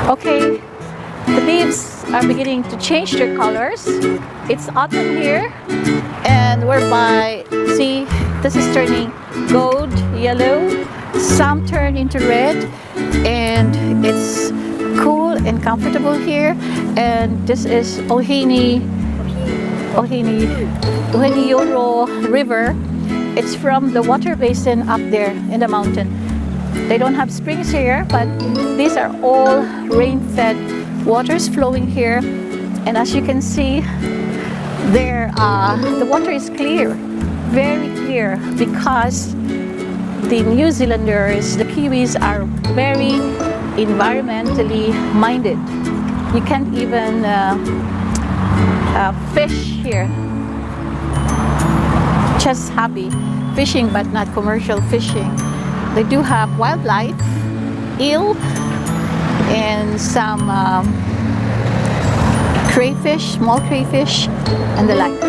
Okay, the leaves are beginning to change their colors. It's autumn here, and whereby, see, this is turning gold, yellow, some turn into red, and it's cool and comfortable here. And this is Ohiniyoro River. It's from the water basin up there in the mountain. They don't have springs here, but these are all rain-fed waters flowing here. And as you can see, there the water is clear, very clear, because the New Zealanders, the Kiwis, are very environmentally minded. You can't even fish here. Just happy fishing, but not commercial fishing. They do have wildlife, eel, and some crayfish, small crayfish, and the like.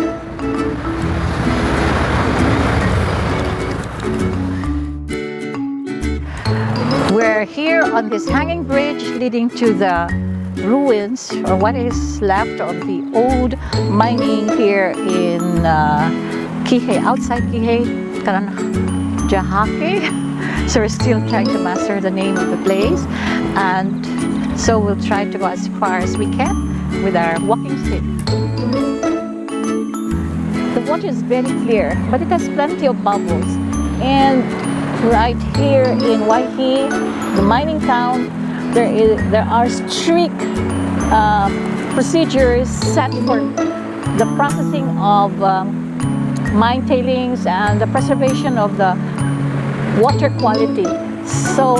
We're here on this hanging bridge leading to the ruins, or what is left of the old mining here in Kihei, outside Kihei, Karanjahake. So we're still trying to master the name of the place, and so we'll try to go as far as we can with our walking stick. The water is very clear, but it has plenty of bubbles. And right here in Waihi, the mining town, there are strict procedures set for the processing of mine tailings and the preservation of the water quality. So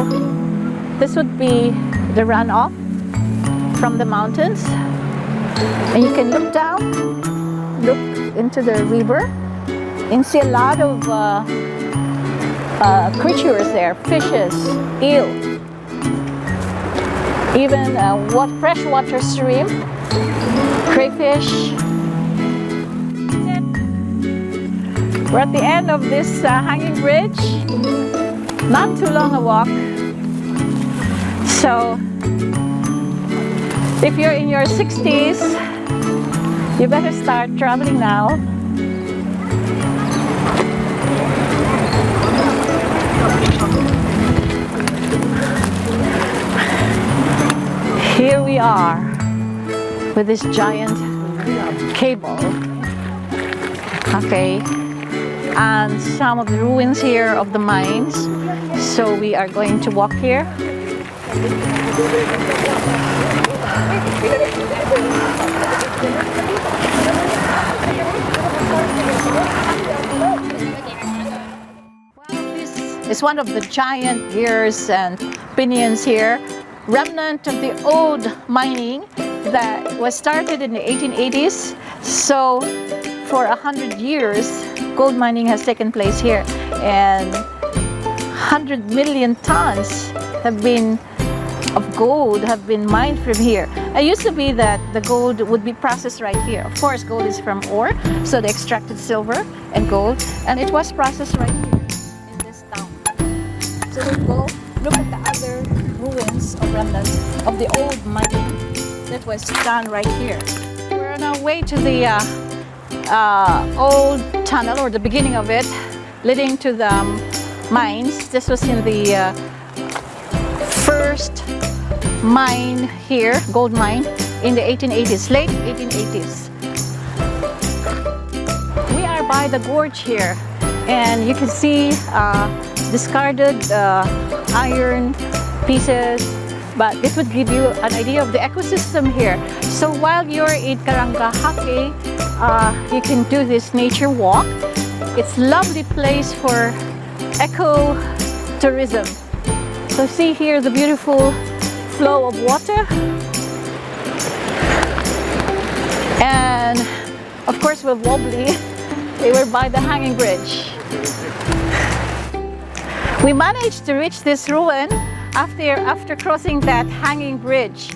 this would be the runoff from the mountains, and you can look down, look into the river, and see a lot of creatures there, fishes, eel, even freshwater shrimp, crayfish. We're at the end of this hanging bridge. Not too long a walk. So if you're in your 60s, you better start traveling now. Here we are with this giant cable. Okay. And some of the ruins here of the mines. So we are going to walk here. Well, this is one of the giant gears and pinions here, remnant of the old mining that was started in the 1880s. So for 100 years, gold mining has taken place here, and 100 million tons of gold have been mined from here. It used to be that the gold would be processed right here. Of course, gold is from ore, so they extracted silver and gold, and it was processed right here in this town. So we'll go look at the other ruins of remnants of the old mining that was done right here. We're on our way to the old tunnel, or the beginning of it, leading to the mines. This was in the first mine here, gold mine, in the 1880s, late 1880s. We are by the gorge here, and you can see discarded iron pieces, but this would give you an idea of the ecosystem here. So while you're in Karanjahake, you can do this nature walk. It's a lovely place for eco-tourism. So see here the beautiful flow of water. And of course we're wobbly. We were by the hanging bridge. We managed to reach this ruin after crossing that hanging bridge.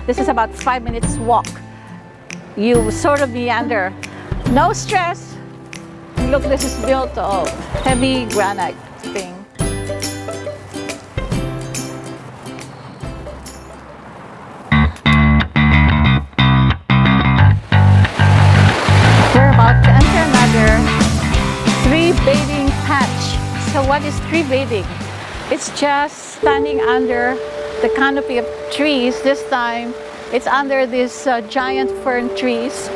This is about 5 minutes walk. You sort of meander. No stress. Look, this is built of heavy granite thing. tree bathing. It's just standing under the canopy of trees. This time, it's under these giant fern trees.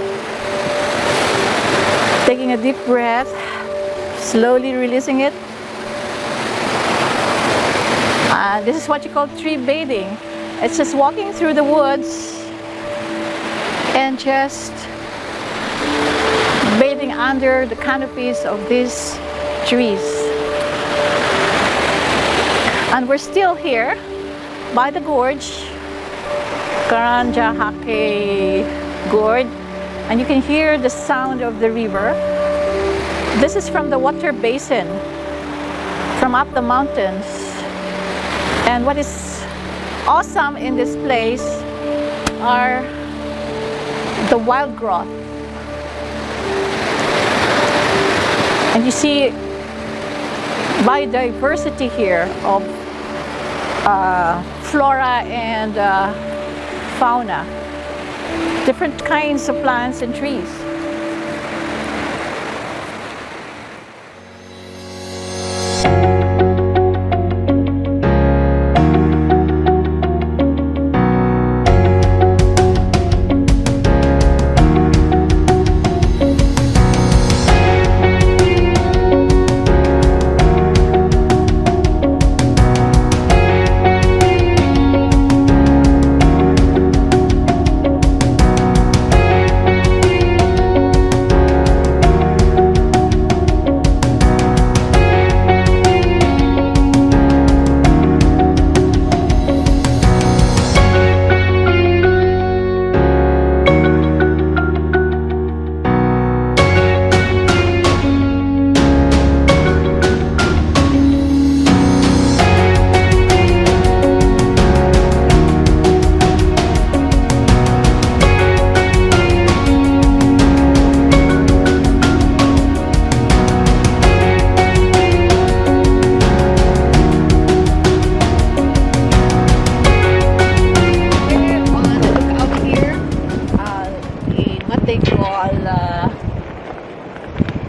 Taking a deep breath, slowly releasing it. This is what you call tree bathing. It's just walking through the woods and just bathing under the canopies of these trees. And we're still here by the gorge, Karanjahake Gorge, and you can hear the sound of the river. This is from the water basin from up the mountains. And what is awesome in this place are the wild growth. And you see biodiversity here of flora and fauna, different kinds of plants and trees.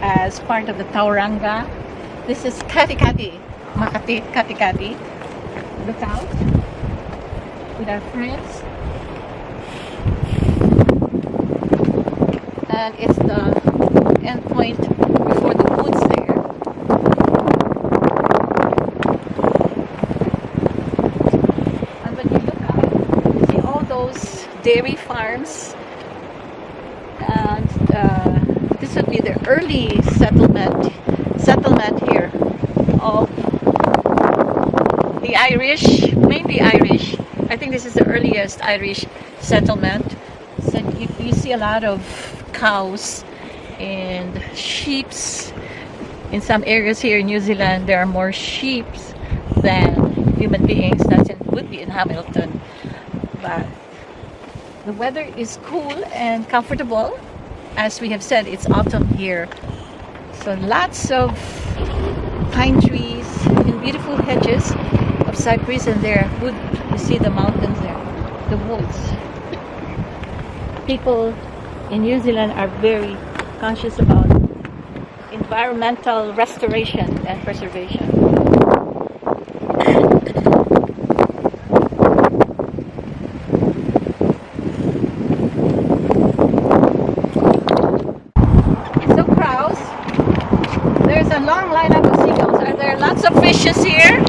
As part of the Tauranga. This is Kati-Kati, Makati, Kati-Kati. Look out with our friends. And it's the end point before the woods there. And when you look out, you see all those dairy farms. And this would be the early settlement here of the Irish, mainly Irish. I think this is the earliest Irish settlement. So you see a lot of cows and sheep. In some areas here in New Zealand, there are more sheep than human beings. Would be in Hamilton. But the weather is cool and comfortable. As we have said, it's autumn here. So lots of pine trees and beautiful hedges of cypress, and there you see the mountains there, the woods. People in New Zealand are very conscious about environmental restoration and preservation. There's a long lineup of seagulls. Are there lots of fishes here?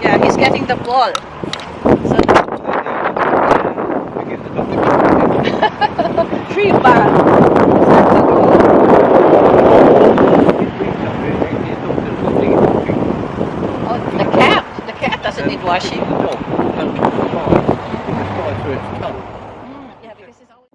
Yeah, he's getting the ball. So tree bag. Oh, the cat. The cat doesn't need washing. Yeah, because it's always...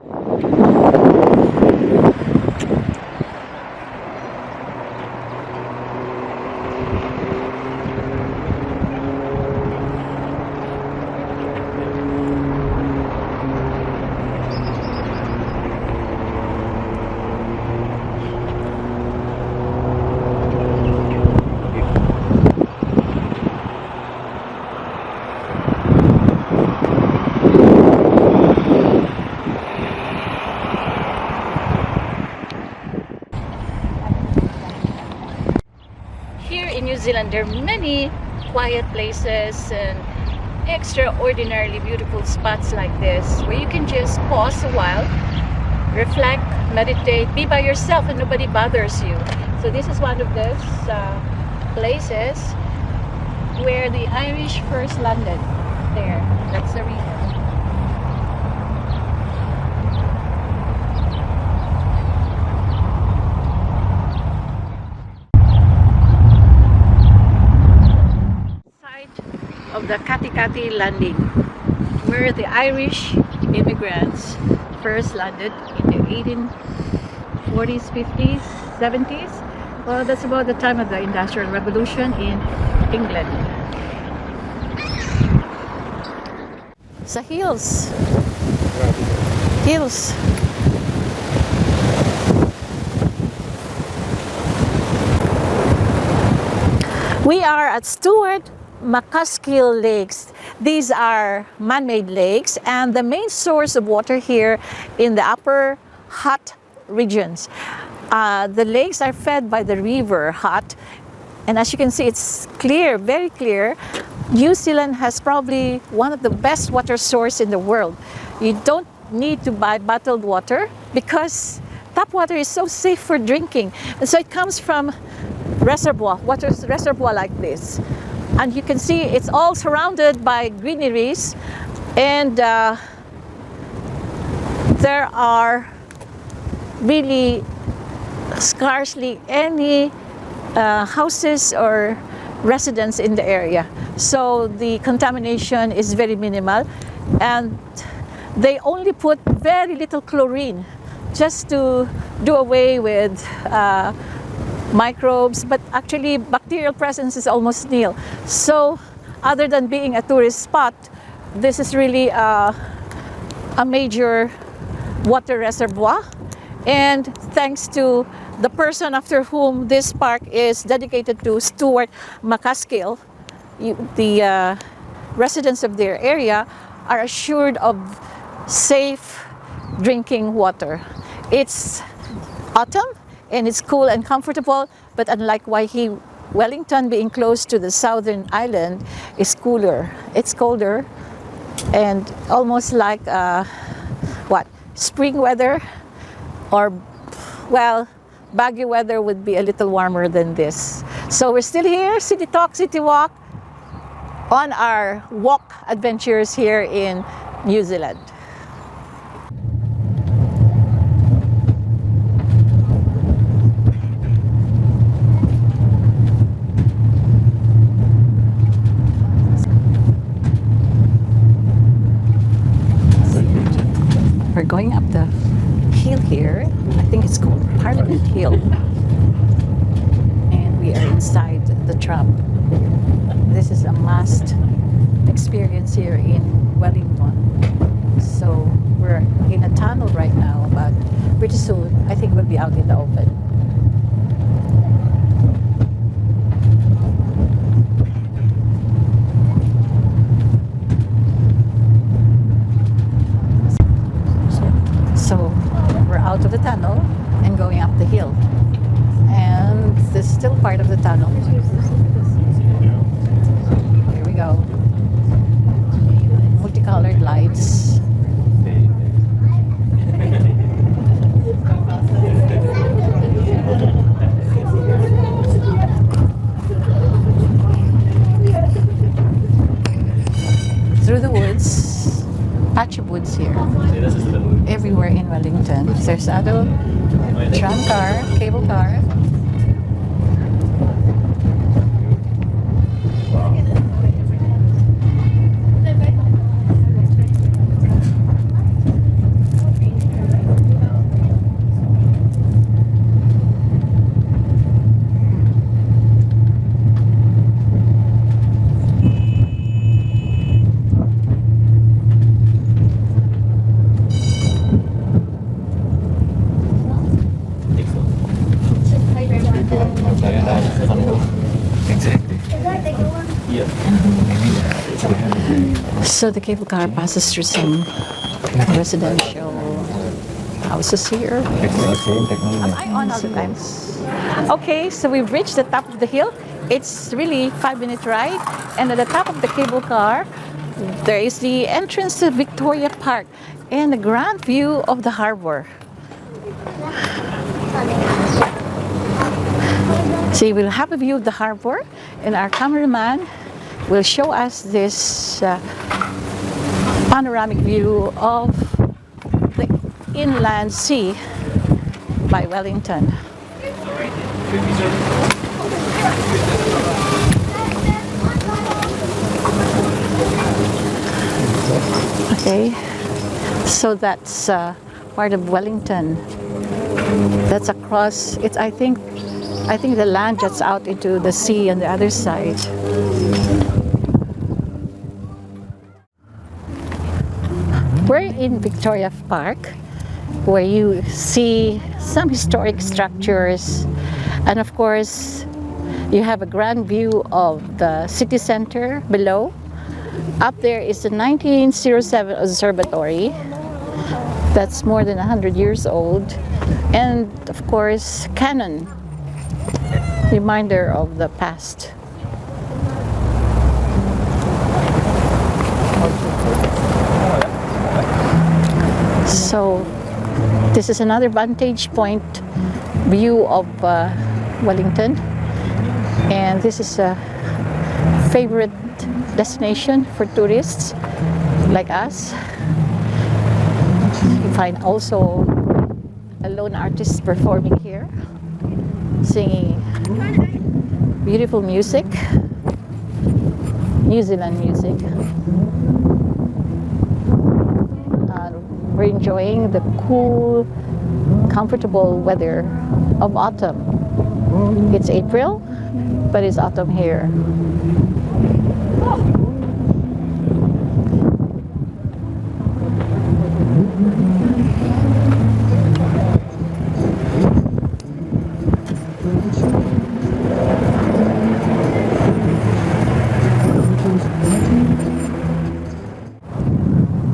in New Zealand, there are many quiet places and extraordinarily beautiful spots like this where you can just pause a while, reflect, meditate, be by yourself and nobody bothers you. So this is one of those places where the Irish first landed. There, that's the river. Of the Katikati landing, where the Irish immigrants first landed in the 1840s, 50s, 70s. Well, that's about the time of the Industrial Revolution in England. Sa hills. Hills. We are at Stuart McCaskill Lakes. These are man-made lakes and the main source of water here in the upper Hutt regions. The lakes are fed by the river Hutt, and as you can see, it's clear, very clear. New Zealand has probably one of the best water sources in the world. You don't need to buy bottled water because tap water is so safe for drinking. And so it comes from reservoir like this. And you can see it's all surrounded by greeneries, and there are really scarcely any houses or residents in the area. So the contamination is very minimal, and they only put very little chlorine just to do away with microbes, but actually bacterial presence is almost nil. So other than being a tourist spot, this is really a major water reservoir. And thanks to the person after whom this park is dedicated to, Stuart McCaskill, the residents of their area are assured of safe drinking water. It's autumn and it's cool and comfortable, but unlike Waihee, Wellington being close to the southern island is cooler. It's colder and almost like spring weather, or well, Baguio weather would be a little warmer than this. So we're still here, City Talk, City Walk, on our walk adventures here in New Zealand. We're going up the hill here. I think it's called Parliament Hill. And we are inside the tram. This is a must experience here in Wellington. So we're in a tunnel right now, but pretty soon I think we'll be out in the open. So we're out of the tunnel and going up the hill. And this is still part of the tunnel. Here we go. Multicolored lights. Through the woods, patch of woods here. Everywhere in Wellington. There's other tram car, cable car. So the cable car passes through some residential houses here. Am I on all the times? Okay, so we've reached the top of the hill It's really 5-minute ride. And at the top of the cable car, there is the entrance to Victoria Park and a grand view of the harbor. So we'll have a view of the harbor, and our cameraman will show us this panoramic view of the inland sea by Wellington. Okay, so that's part of Wellington. That's across. It's I think the land juts out into the sea on the other side. We're in Victoria Park, where you see some historic structures, and of course, you have a grand view of the city center below. Up there is the 1907 observatory. That's more than 100 years old. And of course, cannon, reminder of the past. So this is another vantage point view of Wellington, and this is a favorite destination for tourists like us. You find also a lone artist performing here, singing beautiful music, New Zealand music. We're enjoying the cool, comfortable weather of autumn. It's April, but it's autumn here.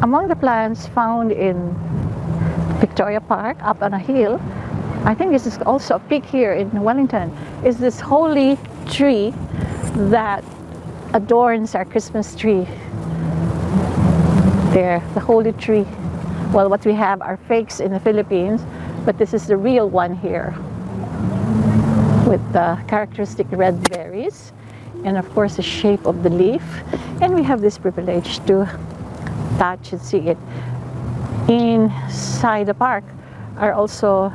Among the plants found in Victoria Park, up on a hill, I think this is also a peak here in Wellington, is this holy tree that adorns our Christmas tree. There, the holy tree. Well, what we have are fakes in the Philippines, but this is the real one here, with the characteristic red berries, and of course the shape of the leaf. And we have this privilege to touch and see it. Inside the park are also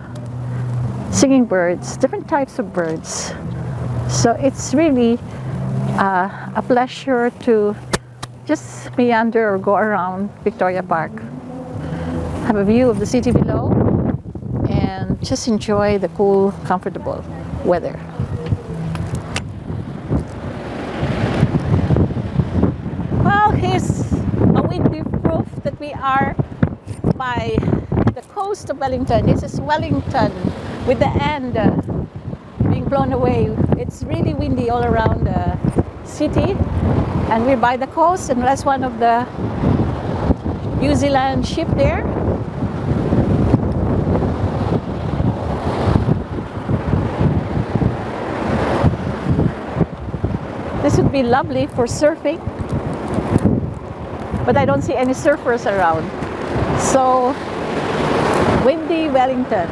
singing birds, different types of birds. So it's really a pleasure to just meander or go around Victoria Park, have a view of the city below, and just enjoy the cool, comfortable weather. Well, here's a windy proof that we are by the coast of Wellington. This is Wellington with the end being blown away. It's really windy all around the city, and we're by the coast, and that's one of the New Zealand ship there. This would be lovely for surfing, but I don't see any surfers around. So, windy Wellington.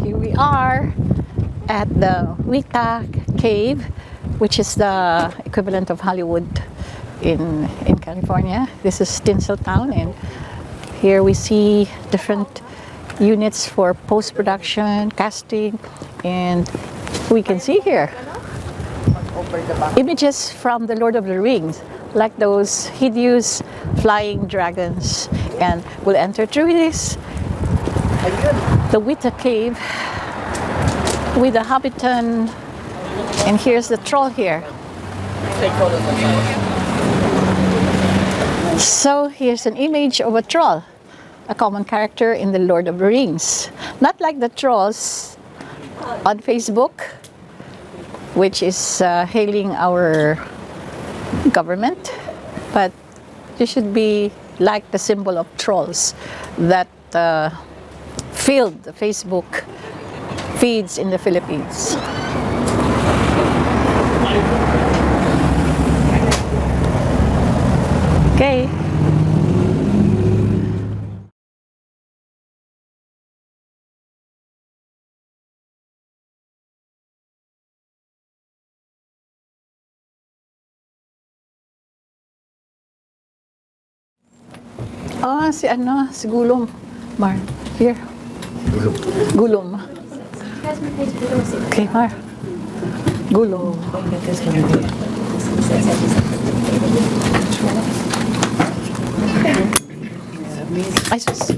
Here we are at the Wita Cave, which is the equivalent of Hollywood in California. This is Tinseltown, and here we see different units for post-production, casting, and we can see here images from the Lord of the Rings, like those hideous flying dragons. And we'll enter through this, the Wita Cave with the Hobbiton, and here's the troll here. So here's an image of a troll. a common character in the Lord of the Rings. Not like the trolls on Facebook, which is hailing our government, but you should be like the symbol of trolls that filled the Facebook feeds in the Philippines. Okay. Ah, si ano, si Gulom. Mar, here. Gulom. Okay, Mar. Gulom. I just,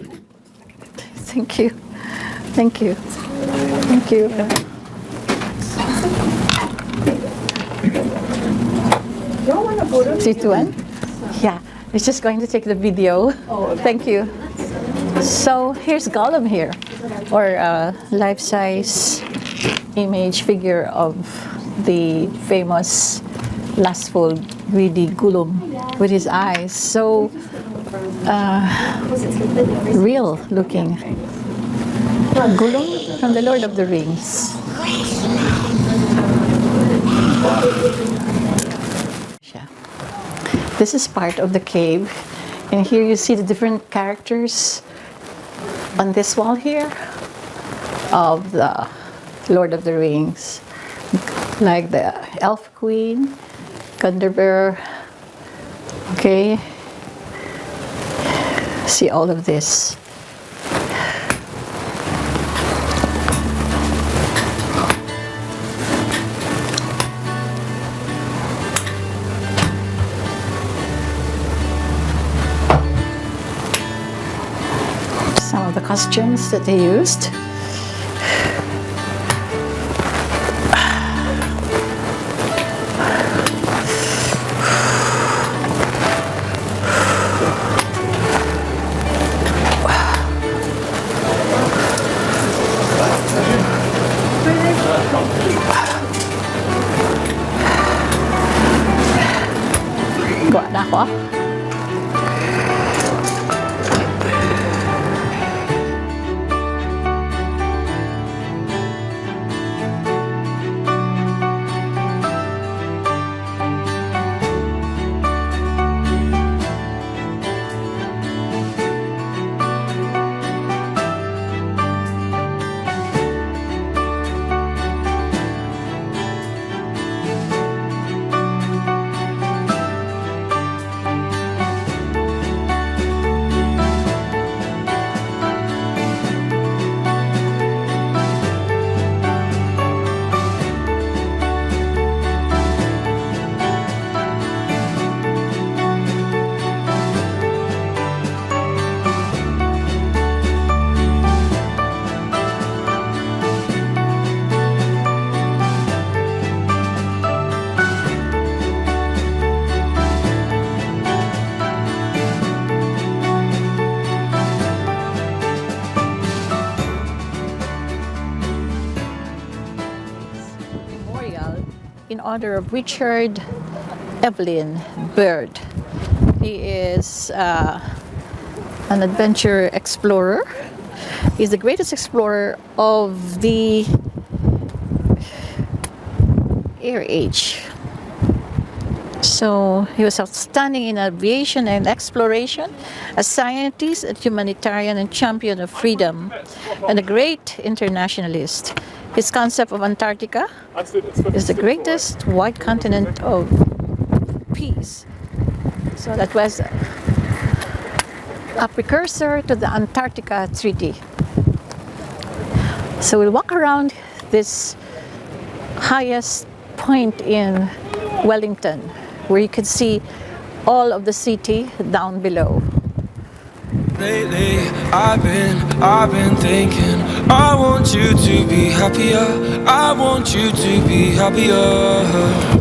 thank you. Thank you. Thank you. C2N? Yeah, it's just going to take the video. Thank you. So here's Gollum here, or a life-size image figure of the famous lustful, greedy Gollum with his eyes so real looking. Gollum from the Lord of the Rings. This is part of the cave, and here you see the different characters on this wall here of the Lord of the Rings, like the Elf Queen, Gundabur. Okay, see all of this. Some of the costumes that they used. Gawa na ako. In honor of Richard Evelyn Byrd. He is an adventure explorer. He's the greatest explorer of the Air Age. So he was outstanding in aviation and exploration, a scientist, a humanitarian, and champion of freedom, and a great internationalist. His concept of Antarctica is the greatest white continent of peace. So that was a precursor to the Antarctica Treaty. So we'll walk around this highest point in Wellington, where you can see all of the city down below. Lately, I've been thinking, I want you to be happier. I want you to be happier.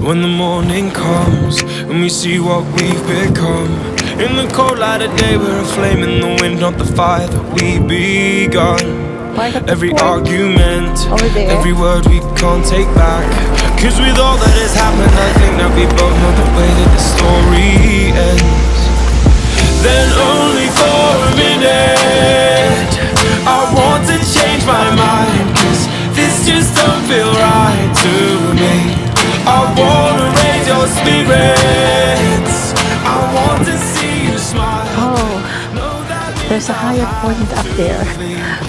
When the morning comes and we see what we've become, In the cold light of day, we're a flame in the wind, not the fire that we begun. Part of the Every fort. argument, Over there. every word we can't take back. Cause with all that has happened, I think that we both know the way that the story ends. Then only for a minute, I want to change my mind. Cause this just don't feel right to me. I wanna raise your spirits, I want to see you smile. Oh, Know that there's a higher point up there.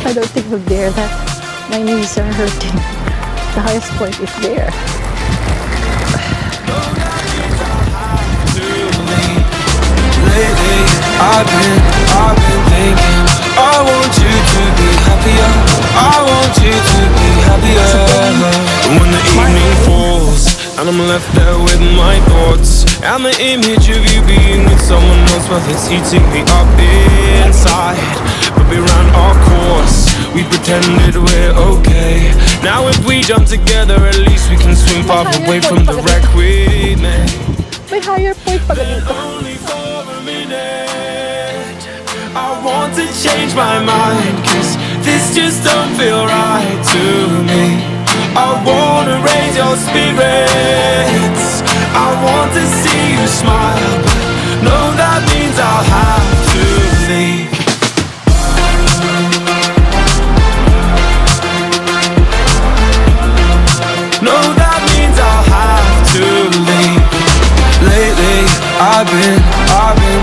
I don't think we'll dare that. My knees are hurting. The highest point is there. lately I've been thinking I want you to be happier, I want you to be happier. And when the evening falls and I'm left there with my thoughts and the image of you being with someone else, well it's eating me up inside. But we ran our course, we pretended we're okay. Now if we jump together at least we can swim far away from the wreck we made. May higher point pa ganito. Only for a minute, I want to change my mind. Cause this just don't feel right to me. I wanna raise your spirits, I want to see you smile. But no, that means I'll have to leave. No, that means I'll have to leave. Lately, I've been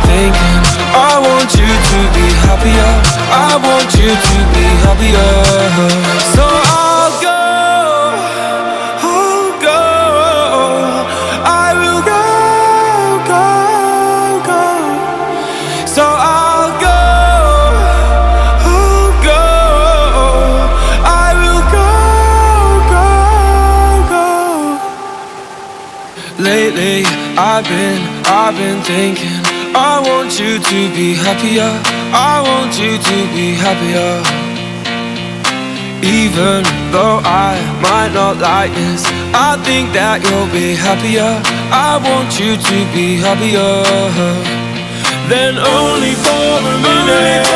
thinking I want you to be happier, I want you to be happier. So I'll go, I will go. So I'll go, I will go. Lately, I've been thinking I want you to be happier, I want you to be happier. Even though I might not like this, I think that you'll be happier, I want you to be happier. Then only for a minute,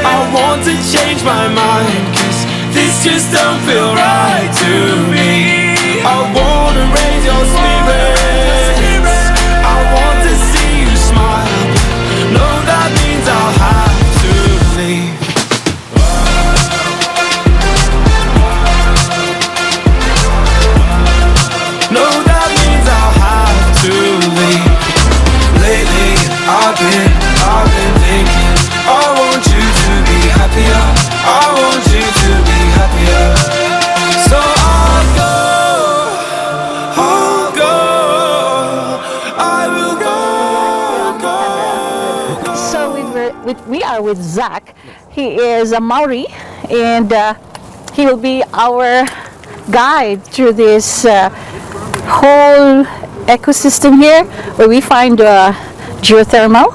I want to change my mind. Cause this just don't feel right to me. I wanna raise your spirits, I want to see you smile. No, that means I'll have to leave. No, that means I'll have to leave. Lately, I've been thinking I want you to be happier, I want you to be happier. So I'll go, I will go. So we are with Zach. He is a Maori, and he will be our guide through this whole ecosystem here, where we find geothermal,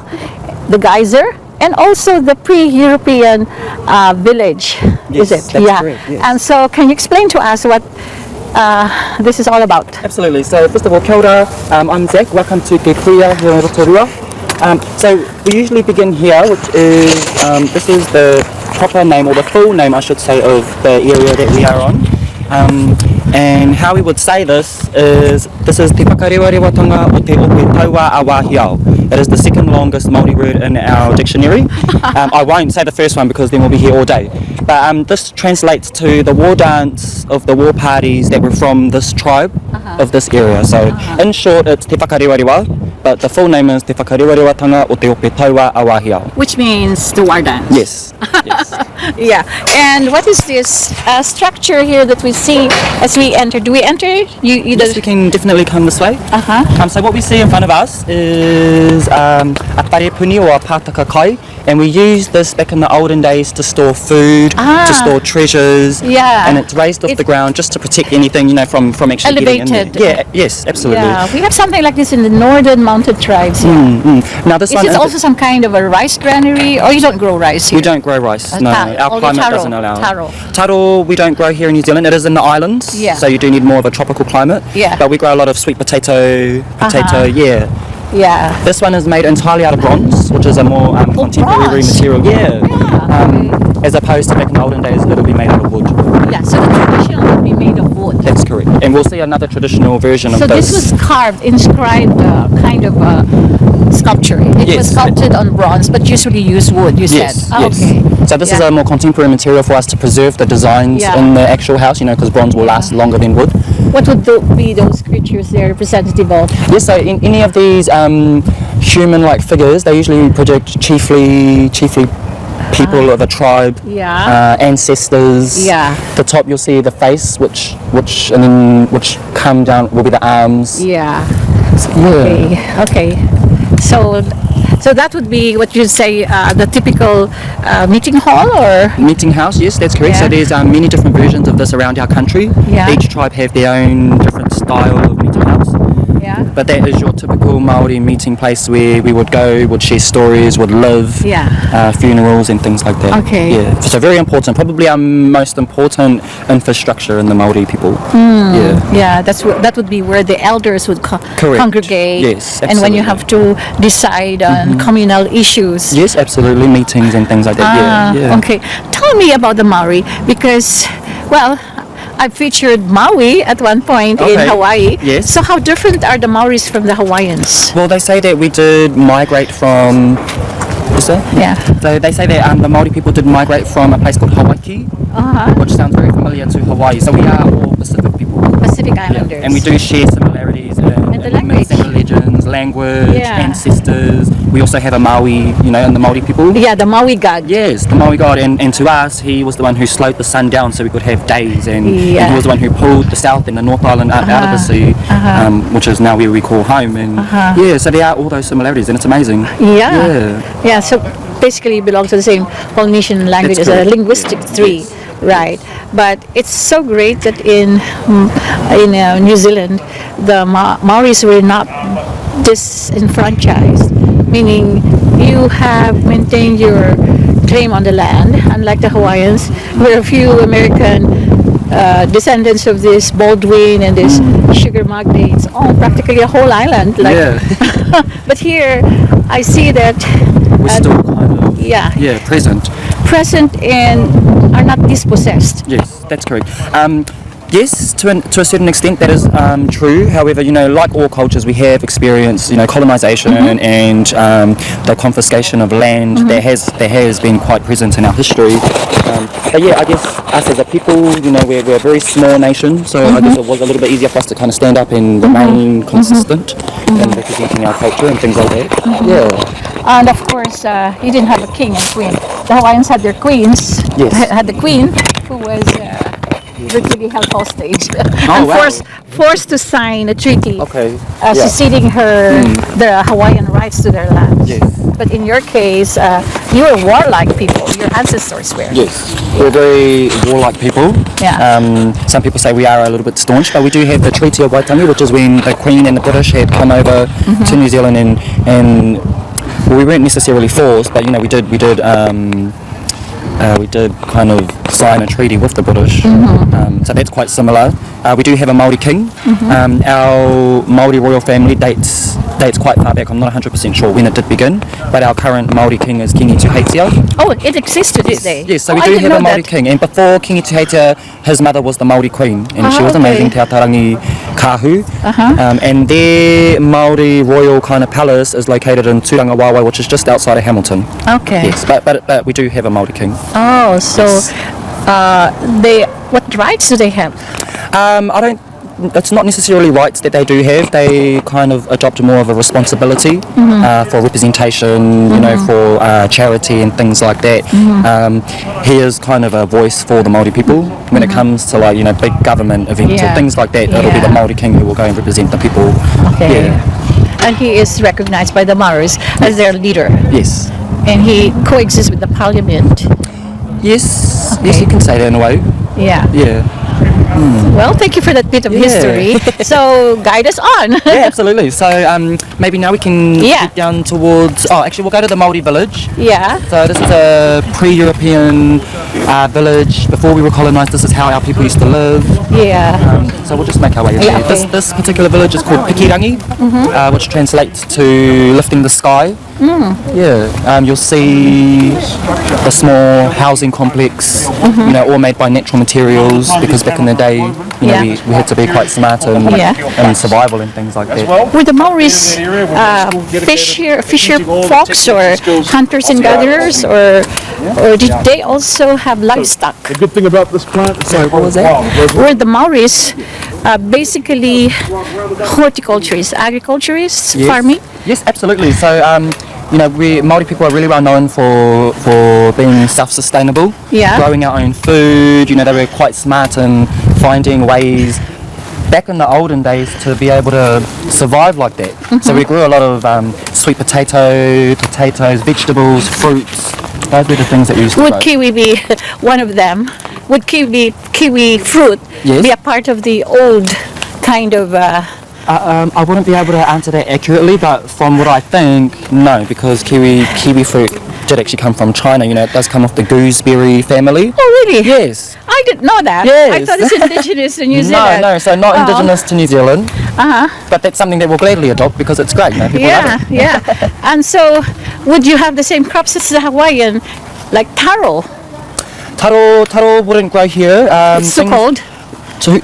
the geyser, and also the pre-European village. Yes, is it? that's correct, yes. And so, can you explain to us what this is all about? Absolutely. So first of all, kia ora. I'm Zach. Welcome to Ke Kuia here in Rotorua. So we usually begin here, which is this is the proper name, or the full name, I should say, of the area that we are on. And how we would say this is Te Whakarewarewatanga o Te Ope Taua Awahiao. It is the second longest Māori word in our dictionary. I won't say the first one because then we'll be here all day. But this translates to the war dance of the war parties that were from this tribe of this area. So in short, it's Te Whakarewarewa, but the full name is Te Whakarewarewatanga o Te Ope Taua Awahiao. Which means the war dance. Yes. Yes. Yeah. And what is this structure here that we see as we enter? Do we enter? Yes, we can definitely come this way. So what we see in front of us is a parepuni, or a pātaka kai, and we used this back in the olden days to store food, to store treasures, Yeah. and it's raised off the ground just to protect anything, from actually Elevated. getting in there. Yeah, yes, absolutely. Yeah, we have something like this in the northern mountain tribes here. Now this Is one it also some kind of a rice granary, or you don't grow rice here? we don't grow rice. No, our only climate taro, doesn't allow. taro. Taro we don't grow here in New Zealand. It is in the islands, Yeah. so you do need more of a tropical climate. Yeah. But we grow a lot of sweet potato, yeah. Yeah. This one is made entirely out of bronze, which is a more contemporary bronze. material. Yeah. Yeah, As opposed to back in the olden days, it'll be made out of wood. Yeah, so the traditional would be made of wood. That's correct. And we'll see another traditional version So of this was carved, inscribed, kind of sculpture. It was Yes. sculpted on bronze, but usually use wood, you Yes, said. yes. Okay. So this is Yeah. a more contemporary material for us to preserve the designs Yeah. in the actual house, because bronze will last longer than wood. What would be those creatures they're representative of? Yes, so in any of these human-like figures, they usually project chiefly people of a tribe, Yeah. ancestors. Yeah. The top you'll see the face, which come down will be the arms. Yeah. Yeah. Okay. So that would be what you'd say the typical meeting hall, or Meeting house, yes, that's correct. So Yeah. there's many different versions of this around our country. Yeah. Each tribe have their own different style of meeting house. yeah. But that is your typical Maori meeting place where we would go, would share stories, would live, Yeah. funerals and things like that. Okay. Yeah. So very important, probably our most important infrastructure in the Maori people. Yeah. Yeah, that would be where the elders would Correct. congregate. Yes, And when you absolutely. have to decide on communal issues. Yes, absolutely. Meetings and things like that. Yeah. Okay. Tell me about the Maori, because, well, I featured Maui at one point in Okay. Hawaii. Yes. So how different are the Maoris from the Hawaiians? Well, they say that we did migrate from. Is that? Yeah. So they say that the Maori people did migrate from a place called Hawaii, which sounds very familiar to Hawaii. So we are all Pacific people. Pacific Islanders. And we do share similarities in the language. myths and religions, language, Yeah. ancestors. We also have a Maui, in the Maori people. Yeah, the Maui god. Yes, the Maui god, and to us, he was the one who slowed the sun down so we could have days, and Yeah. he was the one who pulled the South and the North Island out of the sea, which is now where we call home. And yeah, so there are all those similarities, and it's amazing. Yeah. Yeah, so basically it belongs to the same Polynesian language as a correct. linguistic tree. Right. But it's so great that in New Zealand, the Maoris were not disenfranchised, meaning you have maintained your claim on the land, unlike the Hawaiians, where a few American descendants of this Baldwin and this sugar magnates own practically a whole island. Like, Yeah. but here, I see that We're still kind of present. present and are not dispossessed. Yes, that's correct. Yes, to a certain extent that is true. However, like all cultures, we have experienced, colonization and the confiscation of land that has been quite present in our history. But yeah, I guess us as a people, we're a very small nation, so I guess it was a little bit easier for us to kind of stand up and remain consistent in representing our culture and things like that. Yeah. And of course, you didn't have a king and queen. The Hawaiians had their queens. Yes. Had the queen who was virtually held hostage Oh, and wow. forced to sign a treaty Okay. seceding her the Hawaiian rights to their land. Yes. But in your case, you were warlike people. Your ancestors were. Yes, we're very warlike people. Yeah. Some people say we are a little bit staunch, but we do have the Treaty of Waitangi, which is when the Queen and the British had come over to New Zealand, and well, we weren't necessarily forced, but we did kind of sign a treaty with the British. So that's quite similar. We do have a Māori king. Our Māori royal family dates quite far back. I'm not 100% sure when it did begin, but our current Māori king is Kingi Tuheitia. Oh, it existed, did they? Yes, so Oh, we I do didn't have a know Māori that. king, and before Kingi Tuheitia, his mother was the Māori queen, and she was okay. amazing, Te Atarangi Kahu. And their Māori royal kind of palace is located in Turangawawa, which is just outside of Hamilton. Okay. Yes, but we do have a Māori king. Oh, so what rights do they have? It's not necessarily rights that they do have. They kind of adopt more of a responsibility for representation, for charity and things like that. He is kind of a voice for the Māori people when it comes to big government events Yeah. or things like that. It'll be the Yeah. Māori king who will go and represent the people. Okay. Yeah. And he is recognized by the Maoris as their leader. Yes. And he coexists with the parliament. Yes. Okay. Yes, you can say that in a way. Yeah. Yeah. Well, thank you for that bit of Yeah. history. So guide us on. Yeah, absolutely. So maybe now we can Yeah. get down towards. Oh, actually, we'll go to the Māori village. Yeah. So this is a pre-European village. Before we were colonised, this is how our people used to live. Yeah. So we'll just make our way in Yeah, there. okay. This particular village is called Pikirangi, which translates to lifting the sky. Yeah, you'll see the small housing complex, you know, all made by natural materials because back in the day, you know, Yeah. we had to be quite smart Yeah. and survival and things like that. Were the Maoris fisher folks or hunters and gatherers, or did they also have livestock? The good thing about this plant is Sorry, what was that? Were the Maoris basically horticulturists, agriculturists, Yes. farming? Yes, absolutely. So, you know, we Māori people are really well known for being self-sustainable, Yeah. growing our own food. You know, they were quite smart in finding ways back in the olden days to be able to survive like that. So we grew a lot of sweet potatoes, vegetables, fruits. Those were the things that we used to Would grow. kiwi be one of them? Would kiwi fruit Yes. be a part of the old kind of? I wouldn't be able to answer that accurately, but from what I think, no, because kiwi fruit did actually come from China. You know, it does come off the gooseberry family. Oh, really? Yes. I didn't know that. Yes. I thought it's indigenous to New Zealand. No, so not indigenous to New Zealand, Uh-huh. but that's something that we'll gladly adopt because it's great. You know, people love Yeah, it. yeah. And so, would you have the same crops as the Hawaiian, like taro? Taro wouldn't grow here. It's too things- cold.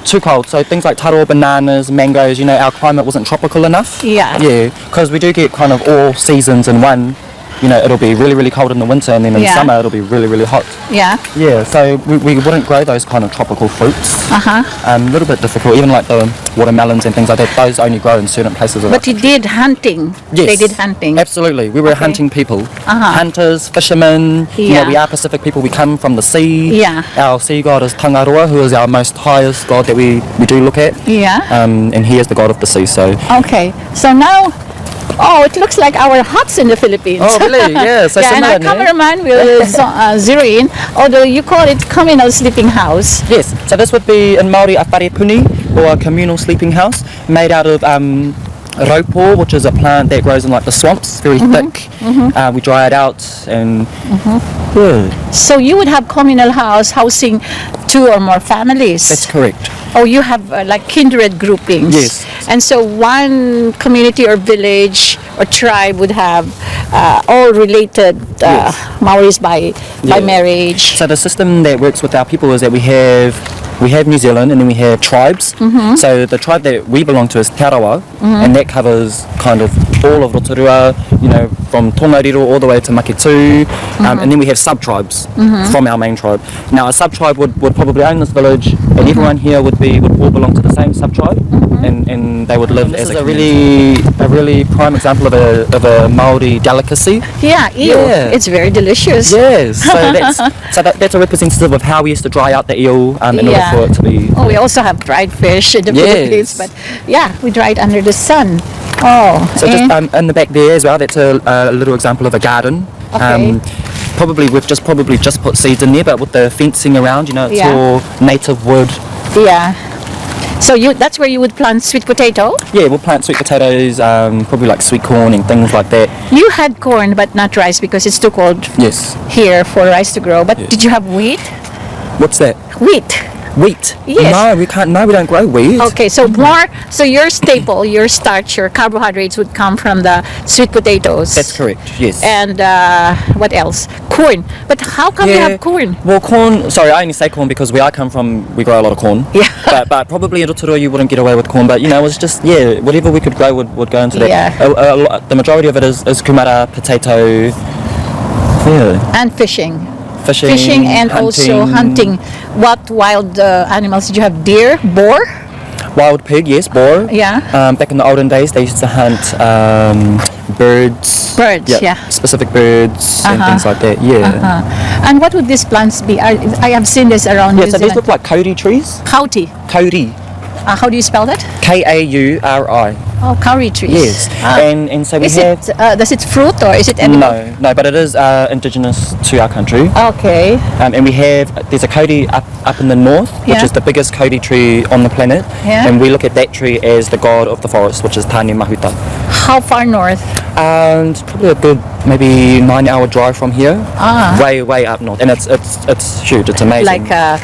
Too cold. So things like taro, bananas, mangoes. You know, our climate wasn't tropical enough. Yeah. Yeah, because we do get kind of all seasons in one. You know, it'll be really, really cold in the winter, and then in Yeah. summer it'll be really, really hot. Yeah. Yeah, so we wouldn't grow those kind of tropical fruits. Uh-huh. A little bit difficult, even like the watermelons and things like that. Those only grow in certain places. of But you did hunting. Yes. They did hunting. Absolutely. We were Okay. hunting people. Uh-huh. Hunters, fishermen. You Yeah. know, we are Pacific people. We come from the sea. Yeah. Our sea god is Tangaroa, who is our most highest god that we do look at. Yeah. And he is the god of the sea. So. Okay. So now, oh, it looks like our huts in the Philippines. Oh, really? Yeah. So yeah, and our similar, no? cameraman will zero in, although you call it communal sleeping house. Yes. So this would be in Māori a wharepuni, or a communal sleeping house, made out of raupo, which is a plant that grows in like the swamps, very thick. We dry it out and yeah, So you would have communal house housing 2 or more families. that's correct. Oh, you have like kindred groupings. Yes. And so one community or village or tribe would have all related Yes. Maoris by Yeah. marriage. So the system that works with our people is that we have New Zealand and then we have tribes. So the tribe that we belong to is Te Arawa, and that covers kind of all of Rotorua, you know, from Tongariro all the way to Maketu, and then we have sub-tribes from our main tribe. Now a sub-tribe would probably own this village, and everyone here would all belong to the same sub-tribe, and they would live as a really prime example of a Maori delicacy. Yeah, eel. Yeah. It's very delicious. Yes, so that's a representative of how we used to dry out the eel in order Yeah. for it to be. Oh, we also have dried fish in the Yes. Philippines, but yeah, we dry it under the sun. Oh, So just and- in the back there as well, that's a little example of a garden. Okay. We've probably just put seeds in there, but with the fencing around, you know, it's Yeah. all native wood. yeah. So that's where you would plant sweet potato. Yeah, we'll plant sweet potatoes, probably like sweet corn and things like that. You had corn, but not rice because it's too cold Yes. here for rice to grow. But Yeah. did you have wheat? What's that? Wheat. Wheat? Yes. No, we can't. No, we don't grow wheat. Okay, so your staple, your starch, your carbohydrates would come from the sweet potatoes. That's correct. Yes. And what else? Corn. But how come you have corn? Well, corn. Sorry, I only say corn because where I come from, we grow a lot of corn. Yeah. But probably in Rotorua you wouldn't get away with corn. But you know, it's just whatever we could grow would go into that. Yeah. The majority of it is kumara, potato. Yeah. And fishing. Fishing. And also hunting. What wild animals did you have? Deer, boar? Wild pig, yes, boar. Yeah. Back in the olden days, they used to hunt birds. Birds, yeah. Specific birds and things like that. Yeah. And what would these plants be? I have seen this around Yeah. New So these Zealand. look like kauri trees. Kauti. Kauri. How do you spell that? Kauri. Oh, curry trees. Yes. Ah. And so we Is have... it, does it fruit or is it edible? No, but it is indigenous to our country. Okay. And we have, there's a Kauri up in the north, which Yeah. is the biggest Kauri tree on the planet. Yeah. And we look at that tree as the god of the forest, which is Tāne Mahuta. How far north? And probably a good maybe 9-hour drive from here. Ah. Way up north. And it's huge, it's amazing. Like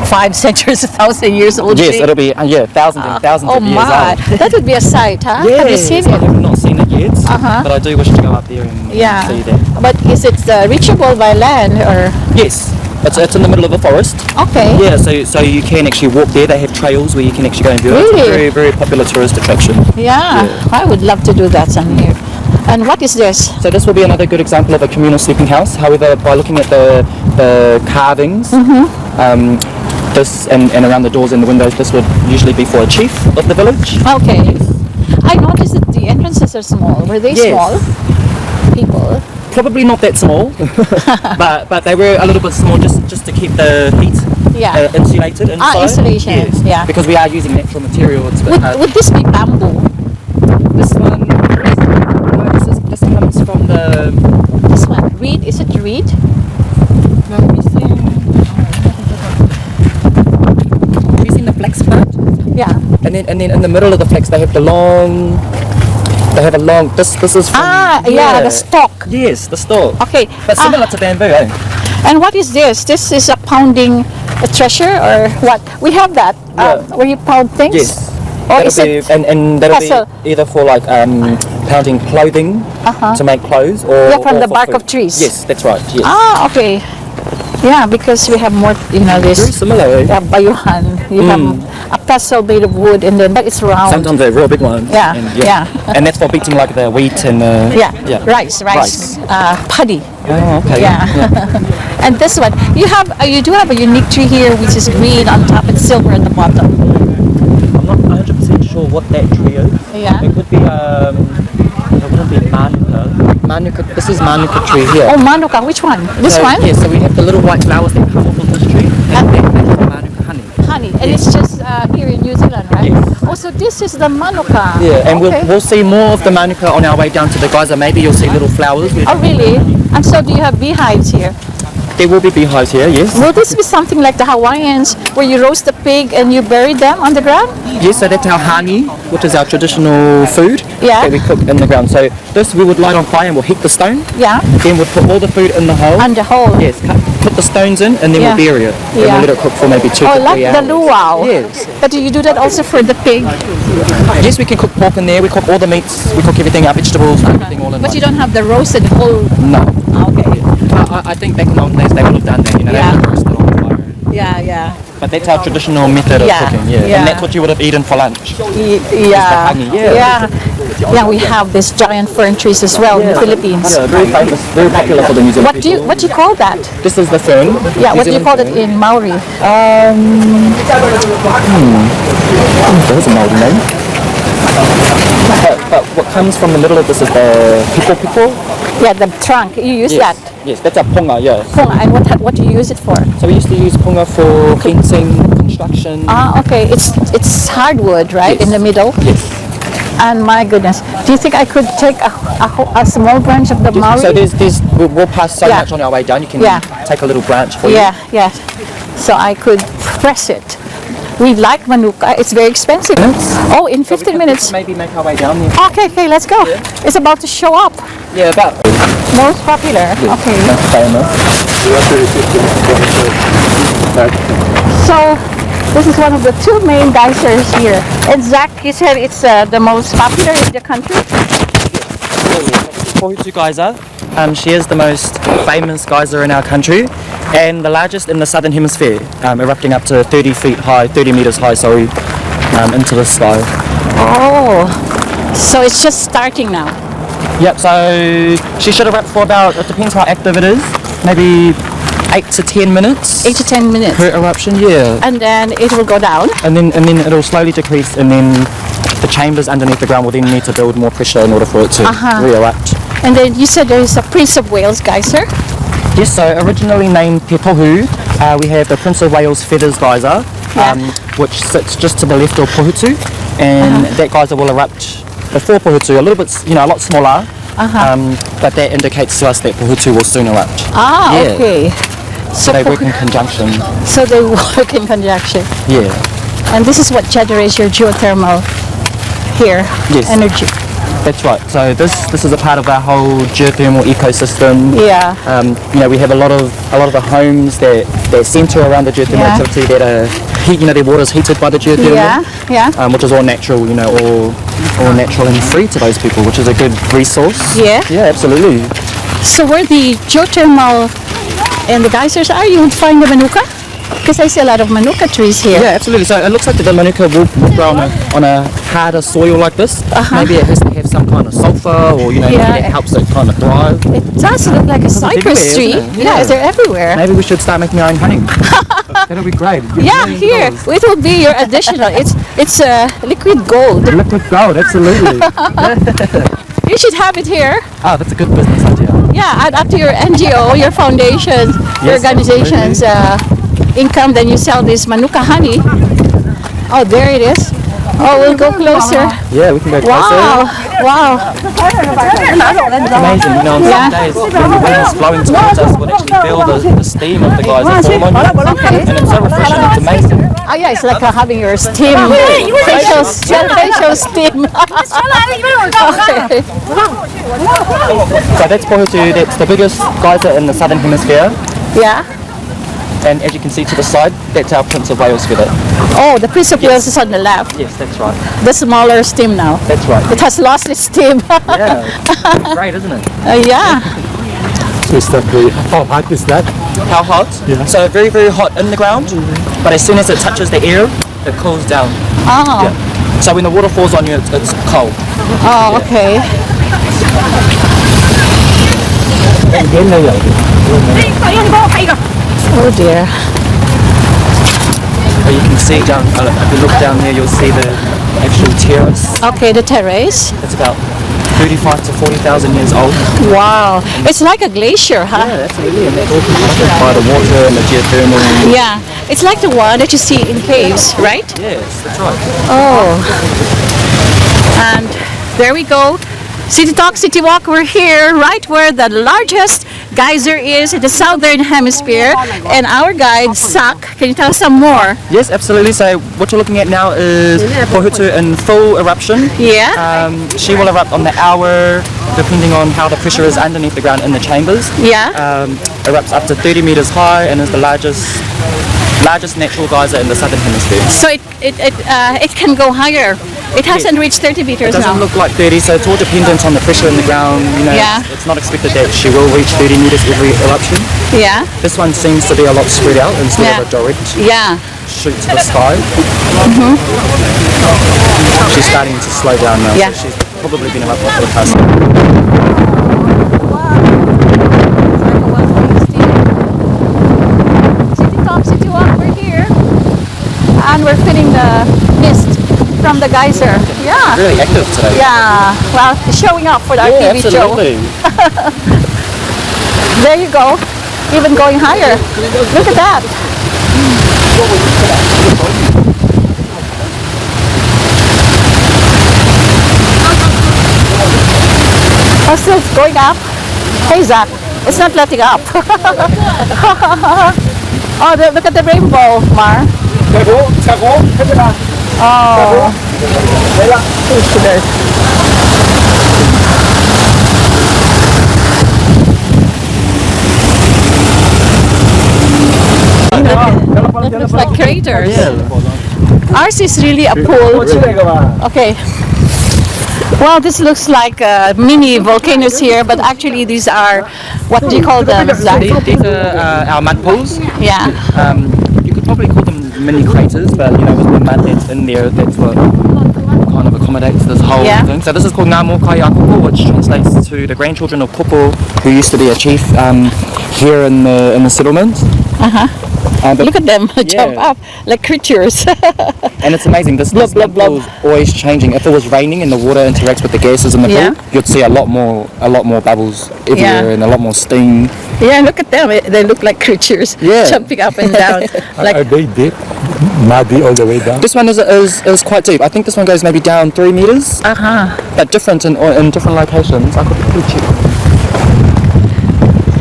5 centuries, 1,000 years old Yes, tree? it'll be, thousands and thousands Oh of years my, old. that would be a sight, huh? Yes, Have you seen I it? have not seen it yet, Uh-huh. but I do wish to go up there and Yeah. see that. But is it reachable by land or? Yes, it's in the middle of the forest. Okay. Yeah, so you can actually walk there. They have trails where you can actually go and view it. It's Really? a very, very popular tourist attraction. Yeah, I would love to do that someday. And what is this? So this will be another good example of a communal sleeping house. However, by looking at the carvings, this and around the doors and the windows, this would usually be for a chief of the village. Okay. I noticed that the entrances are small. Were they Yes. small? People. Probably not that small, but they were a little bit small just to keep the heat Yeah. insulated inside. Insulation, Yes. yeah. Because we are using natural material. It's a bit hard. Would this be bamboo? This one, no, this comes from the. This one, reed? Is it reed? Have you seen the flax plant? Yeah. And then in the middle of the flax they have the long. They have a long. This is from. Yeah, the stalk. Yes, the stalk. Okay. But similar to bamboo, eh? And what is this? This is a pounding a treasure or what? We have that where you pound things. Yes. Or That'll is be, it? and that'll pestle? be either for like pounding clothing to make clothes, or Yeah, from or the for bark food. of trees. Yes, that's right. Yes. Ah, okay. Yeah, because we have more, Very this similar. Eh? bayuhan. You have a pestle made of wood and then but it's round. Sometimes they're real big ones. Yeah, And, yeah. And that's for beating like the wheat and Rice. Paddy. Oh, okay. Yeah. And this one, you do have a unique tree here, which is green on top and silver at the bottom. I'm not 100% sure what that tree is. Yeah. It could be it wouldn't be manuka. Manuka. This is manuka tree here. Oh, manuka, which one? This So, one? Yeah. So we have the little white flowers that come off of this tree, and that's manuka honey. Honey, and it's just here in New Zealand, right? Yes. Oh, so this is the manuka. Yeah, and Okay. we'll see more of the manuka on our way down to the geyser. Maybe you'll see little flowers. Oh, really? And so do you have beehives here? There will be beehives here, yes. Will this be something like the Hawaiians where you roast the pig and you bury them on the ground? Yes, so that's our hani, which is our traditional food Yeah. that we cook in the ground. So this we would light on fire and we'll heat the stone. Yeah. Then we'll put all the food in the hole. On the hole. Yes, put the stones in and then Yeah. we'll bury it. And Yeah. we'll let it cook for maybe 2 Oh, to 3 like the hours. luau. Yes. But do you do that also for the pig? Yes, we can cook pork in there. We cook all the meats. We cook everything, our vegetables, everything all in But one. you don't have the roasted whole. No. Okay. I think back in the old days they would have done that. You know, Yeah. they would have roasted on fire. Yeah, yeah. But that's our traditional method of Yeah, cooking. Yeah. yeah. And that's what you would have eaten for lunch. Yeah. honey, yeah. Yeah. Yeah, we have these giant fern trees as well in the Philippines. Yeah, very famous, very popular for the New Zealand people. What do you call that? This is the fern. Yeah, New what do you Zealand call it fern. in Maori? There's a Maori name. But what comes from the middle of this is the pipo. Yeah, the trunk. You use Yes. that. Yes, that's a ponga, yeah. Punga. And what do you use it for? So we used to use ponga for fencing, construction. Ah, okay. It's hardwood, right, Yes. in the middle. Yes. And my goodness, do you think I could take a small branch of the Maori? So we'll pass so Yeah. much on our way down. You can Yeah. take a little branch for Yeah, yeah. So I could press it. We like manuka. It's very expensive. Oh, in 15 minutes. Maybe make our way down there. Okay, let's go. It's about to show up. Yeah, about. Most popular. Okay. That's famous. So this is one of the two main geysers here. And Zach, you said it's the most popular in the country? Pohutu Geyser. She is the most famous geyser in our country and the largest in the southern hemisphere, erupting up to 30 feet high, 30 meters high, into the sky. Oh, so it's just starting now. Yep, so she should erupt for about, it depends how active it is, maybe 8 to 10 minutes 8 to 10 minutes. per eruption, yeah. And then it will go down. And then it'll slowly decrease and then the chambers underneath the ground will then need to build more pressure in order for it to re-erupt. And then you said there is a Prince of Wales geyser. Yes, so originally named Te Tohu, we have the Prince of Wales Feathers Geyser, Yeah. which sits just to the left of Pohutu, and that geyser will erupt before Pohutu, a little bit, a lot smaller. But that indicates to us that Pohutu will soon erupt. Ah, Yeah. okay. So they work in conjunction. So they work in conjunction. Yeah. And this is what generates your geothermal here. Yes. Energy. That's right. So this is a part of our whole geothermal ecosystem. Yeah. We have a lot of the homes that centre around the geothermal Yeah. activity that are their water is heated by the geothermal. Yeah. Which is all natural, all natural and free to those people, which is a good resource. Yeah. Yeah, absolutely. So where the geothermal and the geysers are, you would find the manuka? Because I see a lot of manuka trees here. Yeah, absolutely. So it looks like the manuka will grow on a harder soil like this. Maybe it has to have some kind of sulfur, or maybe Yeah. that helps it kind of thrive. It does look like a cypress everywhere, tree. isn't it? Yeah, Yeah. they're everywhere. Maybe we should start making our own honey. That'll be great. Yeah, here it will be your additional. It's liquid gold. Liquid gold, absolutely. You should have it here. Oh, that's a good business idea. Yeah, add up to your NGO, your foundation, your Yes, organization's income. Then you sell this manuka honey. Oh, there it is. Oh, we'll go closer. Yeah, we can go closer. Wow. It's amazing, on some days when the wind is blowing towards us, we'll actually feel the steam of the geyser form on you. And it's so refreshing, it's amazing. Oh yeah, it's like having your steam, facial steam. Okay. So that's Pohutu, that's the biggest geyser in the southern hemisphere. Yeah. And as you can see to the side, that's our Prince of Wales feather. Oh, the Prince of Wales is on the left. Yes, that's right. The smaller steam now. That's right. It has lost its steam. Yeah. Great, isn't it? Yeah. How hot is that? How hot? Yeah. So very, very hot in the ground, but as soon as it touches the air, it cools down. Oh. Yeah. So when the water falls on you, it's cold. Oh, okay. Oh dear. But you can see down, if you look down there, you'll see the actual terrace. Okay, the terrace. It's about 35 to 40,000 years old. Wow. It's like a glacier, huh? Yeah, absolutely. And that's all conducted by the water and the geothermal. Yeah. It's like the one that you see in caves, right? Yes, that's right. Oh. And there we go. City Talk, City Walk, we're here right where the largest geyser is in the southern hemisphere. And our guide, Sak, can you tell us some more? Yes, absolutely. So what you're looking at now is Pohutu in full eruption. Yeah? She will erupt on the hour, depending on how the pressure is underneath the ground in the chambers. Yeah? Erupts up to 30 meters high and is the largest natural geyser in the southern hemisphere. So it can go higher. It hasn't reached 30 meters It doesn't now. look like 30, so it's all dependent on the pressure in the ground. Yeah. It's not expected that she will reach 30 meters every eruption. Yeah? This one seems to be a lot spread out instead Yeah. of a direct Yeah. shoot to the sky. She's starting to slow down now, Yeah. so she's probably been erupting for the past. City Talk, City Walk, we're here. And we're feeling the mist from the geyser. Yeah. Really active today. Yeah. Well, it's showing up for our Yeah, TV show. absolutely. There you go. Even going higher. Look at that. Oh, still it's going up. Hey, Zach. It's not letting up. Oh, look at the rainbow, Mar. Oh. It looks like craters. Ours is really a pool. Okay. Well, this looks like mini volcanoes here, but actually these are, what do you call them, Zach? These are our mud pools. Yeah. You could probably call them mini craters, but with the mud that's in there, that's what kind of accommodates this whole Yeah. thing. So this is called Ngā Mokai a Koko, which translates to the grandchildren of Koko, who used to be a chief here in the settlement. But Look at them jump Yeah. up like creatures. And it's amazing, this Blub, blub, mud pool blub. is always changing. If it was raining and the water interacts with the gases in the Yeah. pool, you'd see a lot more bubbles everywhere Yeah. and a lot more steam. Yeah, look at them. They look like creatures Yeah. jumping up and down. Are like they deep? Muddy all the way down? This one is quite deep. I think this one goes maybe down 3 meters, but different in different locations. I could probably check.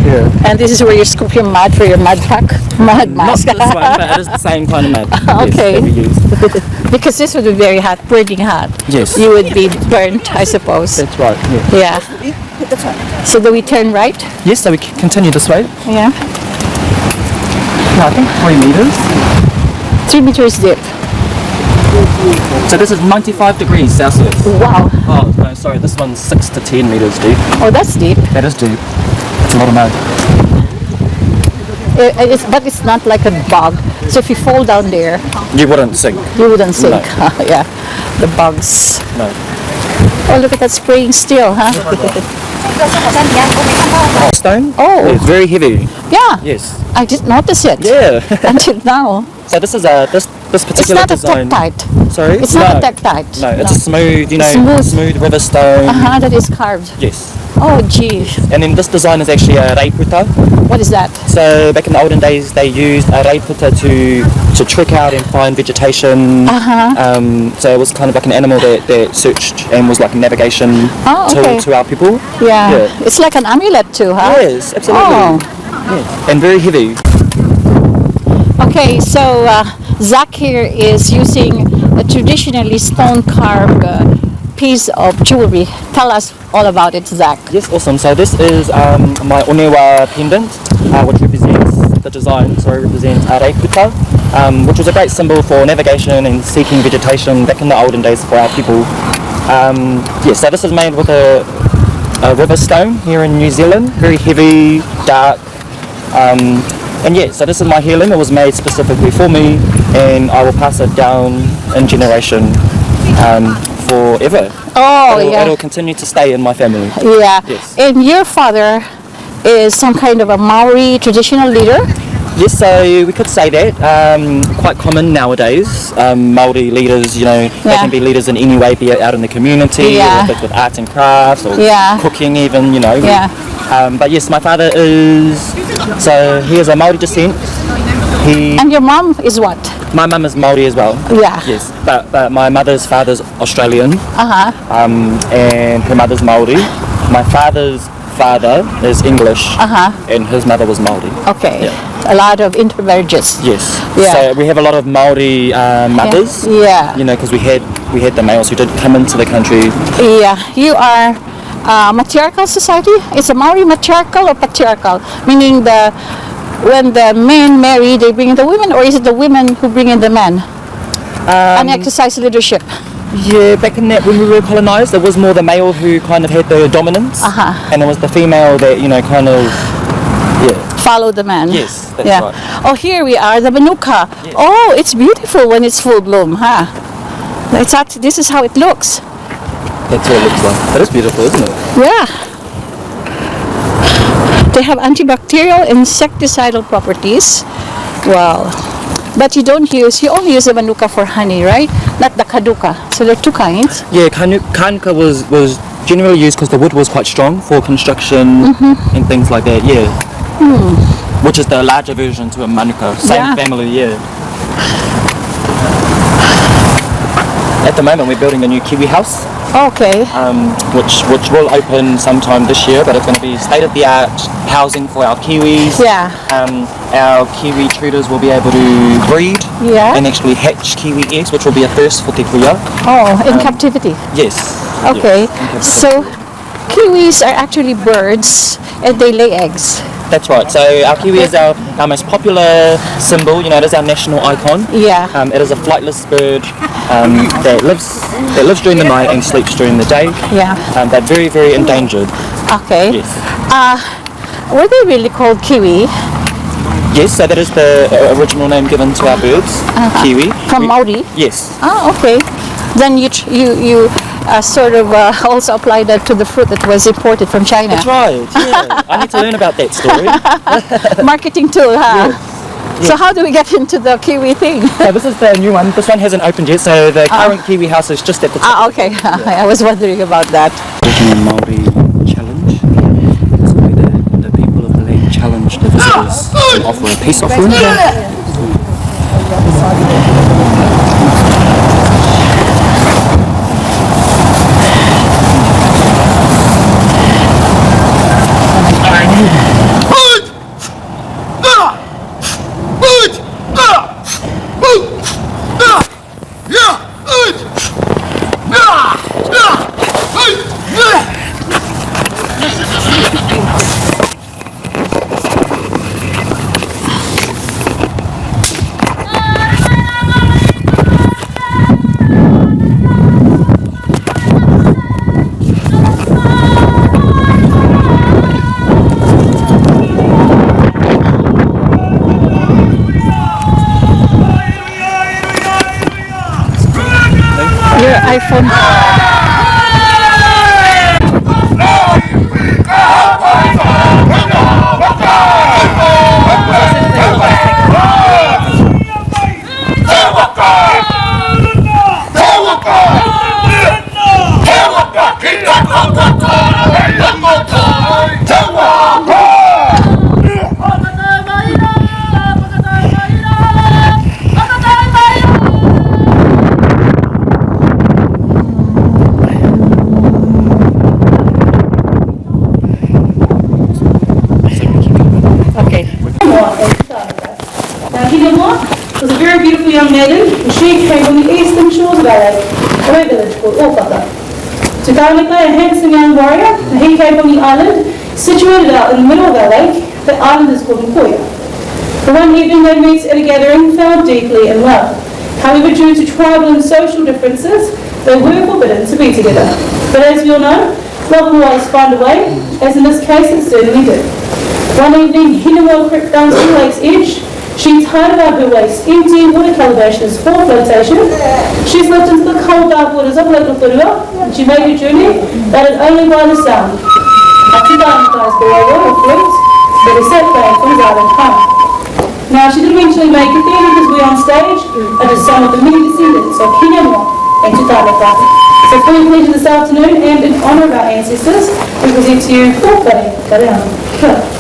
Yeah. And this is where you scoop your mud for your mud pack, mud Not mask. this one, but it is the same kind of mud. Yes, Okay. that we use. Because this would be very hot, burning hot. Yes. You would be burnt, I suppose. That's right. Yeah. Yeah. So do we turn right? Yes. So we continue this way. Yeah. I think 3 meters. 3 meters deep. So this is 95 degrees Celsius. Wow. Oh no, sorry. This one's 6 to 10 meters deep. Oh, that's deep. That is deep. It's a lot of mud. But it's not like a bog. So if you fall down there, You wouldn't sink. you wouldn't sink. No. Yeah. The bugs. No. Oh, look at that spraying still, huh? Stone. Oh. It's very heavy. Yeah. Yes. I didn't notice it Yeah. until now. So this is this It's particular not a design. tektite. Sorry. It's not a tektite. No, it's a smooth, Smooth. smooth river stone. That is carved. Yes. Oh, gee. And then this design is actually a reiputa. What is that? So back in the olden days, they used a reiputa to trek out and find vegetation. So it was kind of like an animal that searched and was like a navigation Oh, tool okay. to our people. Yeah. Yeah. It's like an amulet too, huh? Yes, absolutely. Oh. Yes. And very heavy. Okay, so Zach here is using a traditionally stone carved piece of jewelry. Tell us all about it, Zach. Yes, awesome. So this is my Onewa pendant, which represents the design. Represents a reiputa, which was a great symbol for navigation and seeking vegetation back in the olden days for our people. Yes, so this is made with a river stone here in New Zealand. Very heavy, dark. And yeah, so this is my heirloom. It was made specifically for me, and I will pass it down in generation forever. Oh, yeah. It'll continue to stay in my family. Yeah. Yes. And your father is some kind of a Maori traditional leader? Yes, so we could say that. Quite common nowadays. Māori leaders, they Yeah. can be leaders in any way, be it out in the community, Yeah. or if it's with arts and crafts, or Yeah. cooking even, Yeah. But yes, my father he is a Māori descent. And your mom is what? My mum is Māori as well. Yeah. Yes, but my mother's father's Australian, and her mother's Māori. My father's father is English, and his mother was Māori. Okay. Yeah. A lot of intermarriages. Yes. Yeah. So we have a lot of Māori mothers. Yeah. Because we had the males who did come into the country. Yeah. You are matriarchal society? It's a Maori matriarchal or patriarchal? Meaning when the men marry, they bring in the women, or is it the women who bring in the men? And exercise leadership. Yeah, back in that when we were colonised, it was more the male who kind of had the dominance, and it was the female that kind of Follow the man. Yes, that's yeah. right. Oh, here we are, the manuka. Yes. Oh, it's beautiful when it's full bloom, huh? This is how it looks. That's what it looks like. That is beautiful, isn't it? Yeah. They have antibacterial, insecticidal properties. Wow. But you only use the manuka for honey, right? Not the kaduka. So there are two kinds. Yeah, kanuka was generally used because the wood was quite strong for construction and things like that. Yeah. Which is the larger version to a manuka. Same Yeah. family, yeah. At the moment, we're building a new kiwi house, Okay. which will open sometime this year, but it's going to be state-of-the-art housing for our kiwis. Yeah. Our kiwi traders will be able to breed Yeah. and actually hatch kiwi eggs, which will be a first for Te Kuia. Oh, in captivity. Yes. Okay. Yeah. So kiwis are actually birds and they lay eggs. That's right. So our kiwi is our most popular symbol. It is our national icon. Yeah. It is a flightless bird that lives during the night and sleeps during the day. Yeah. They're very, very endangered. Okay. Yes. Were they really called kiwi? Yes. So that is the original name given to our birds, kiwi. From Maori? Yes. Ah, okay. Then you sort of also apply that to the fruit that was imported from China. That's right. Yeah. I need to learn about that story. Marketing tool, huh? Yes. So how do we get into the kiwi thing? So this is the new one. This one hasn't opened yet. So the current kiwi house is just at the top. Ah, okay. I was wondering about that. Original Māori challenge. This will be the people of the land challenge. peace offering. Your iPhone. Okay. Now, Hinamwa was a very beautiful young maiden, and she came from the eastern shores of our lake, from a village called Ōwhaka. Te Kauneka, a handsome young warrior, and he came from the island, situated out in the middle of our lake. The island is called Mkoia. For one evening they met at a gathering, fell deeply in love. However, due to tribal and social differences, they were forbidden to be together. But as we all know, love will always find a way, as in this case it certainly did. One evening, Hinamwa crept down to the lake's edge. She tied about her waist empty water calabashes for flotation. She slipped into the cold dark waters of Lake Rotorua, and she made her journey, guided only by the sound. Our two diamond guys below were flutes, but they sat playing from his island home. Now, she did eventually make it there because we're on stage, and is some of the many descendants of Hinamwa and Te Kauneka. So for your pleasure this afternoon, and in honour of our ancestors, we present to you Kōwhare Kareana. Kia ora.